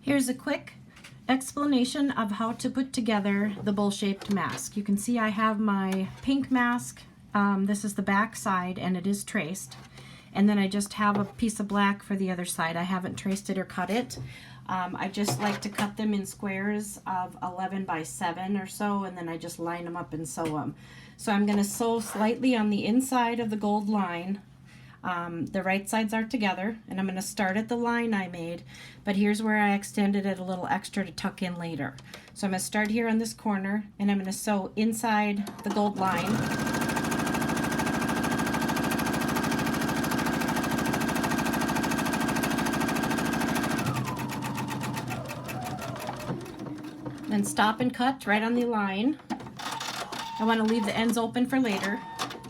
Here's a quick explanation of how to put together the bowl-shaped mask. You can see I have my pink mask. This is the back side and it is traced. And then I just have a piece of black for the other side. I haven't traced it or cut it. I just like to cut them in squares of 11 by 7 or so, and then I just line them up and sew them. So I'm going to sew slightly on the inside of the gold line. The right sides are together, and I'm going to start at the line I made, but here's where I extended it a little extra to tuck in later. So I'm going to start here on this corner, and I'm going to sew inside the gold line. Then stop and cut right on the line. I want to leave the ends open for later.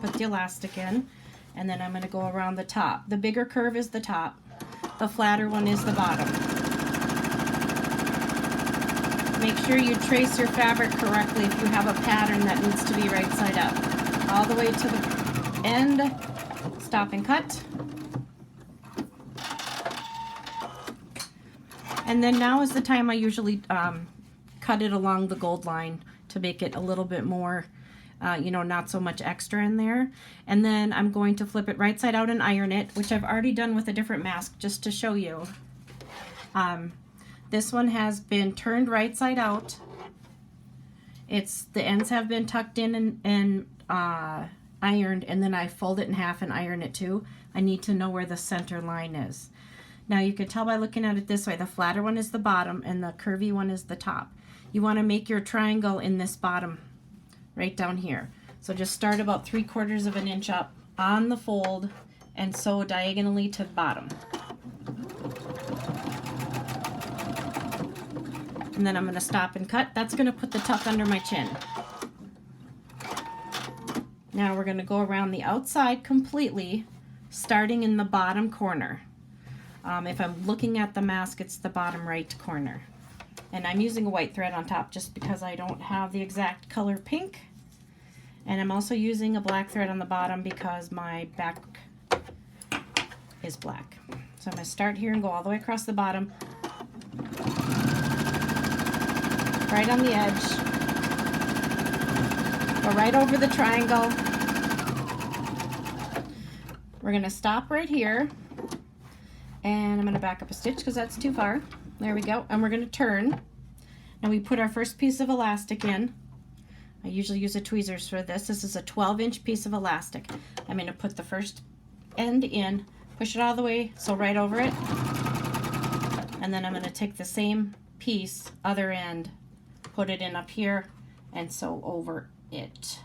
Put the elastic in. And then I'm going to go around the top. The bigger curve is the top. The flatter one is the bottom. Make sure you trace your fabric correctly if you have a pattern that needs to be right side up. All the way to the end. Stop and cut. And then now is the time I usually cut it along the gold line to make it a little bit more not so much extra in there. And then I'm going to flip it right side out and iron it, which I've already done with a different mask just to show you. This one has been turned right side out. The ends have been tucked in and ironed, and then I fold it in half and iron it too. I need to know where the center line is. Now you can tell by looking at it this way, the flatter one is the bottom and the curvy one is the top. You want to make your triangle in this bottom right down here. So just start about 3/4 of an inch up on the fold and sew diagonally to the bottom. And then I'm going to stop and cut. That's going to put the tuck under my chin. Now we're going to go around the outside completely, starting in the bottom corner. If I'm looking at the mask, it's the bottom right corner. And I'm using a white thread on top just because I don't have the exact color pink. And I'm also using a black thread on the bottom because my back is black. So I'm going to start here and go all the way across the bottom. Right on the edge. Go right over the triangle. We're going to stop right here. And I'm going to back up a stitch because that's too far. There we go. And we're going to turn. Now we put our first piece of elastic in. I usually use a tweezers for this. This is a 12-inch piece of elastic. I'm going to put the first end in, push it all the way, sew right over it. And then I'm going to take the same piece, other end, put it in up here, and sew over it.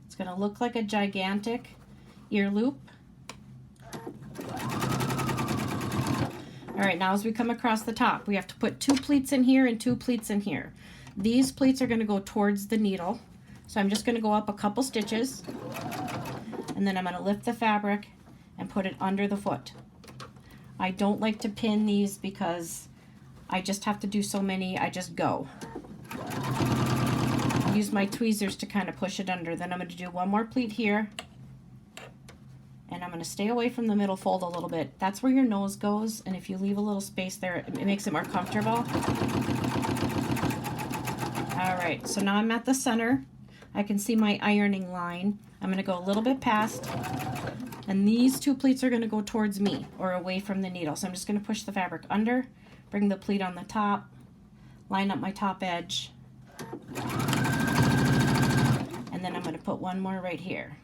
It's going to look like a gigantic ear loop. All right, now as we come across the top, we have to put 2 pleats in here and 2 pleats in here. These pleats are going to go towards the needle. So I'm just going to go up a couple stitches, and then I'm going to lift the fabric and put it under the foot. I don't like to pin these because I just have to do so many, I just go. Use my tweezers to kind of push it under. Then I'm going to do one more pleat here. And I'm going to stay away from the middle fold a little bit. That's where your nose goes, and if you leave a little space there, it makes it more comfortable. All right, so now I'm at the center. I can see my ironing line. I'm going to go a little bit past, and these 2 pleats are going to go towards me or away from the needle. So I'm just going to push the fabric under, bring the pleat on the top, line up my top edge, and then I'm going to put one more right here.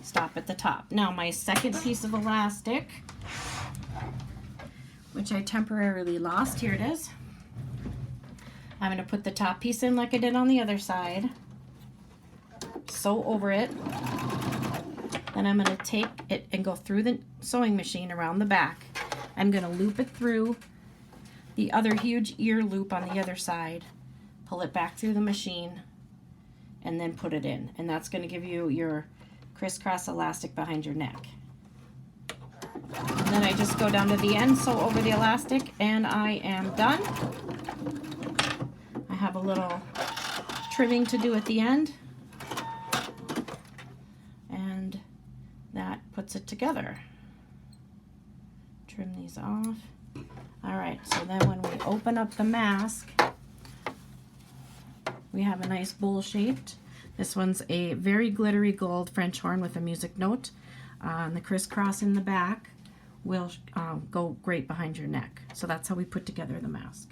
Stop at the top. Now my second piece of elastic, which I temporarily lost, here it is. I'm going to put the top piece in like I did on the other side, sew over it, then I'm going to take it and go through the sewing machine around the back. I'm going to loop it through the other huge ear loop on the other side, pull it back through the machine, and then put it in. And that's going to give you your crisscross elastic behind your neck. And then I just go down to the end, sew over the elastic, and I am done. I have a little trimming to do at the end. And that puts it together. trim these off. All right, so then when we open up the mask, we have a nice bowl-shaped. This one's a very glittery gold French horn with a music note. And the crisscross in the back will go great behind your neck. So that's how we put together the mask.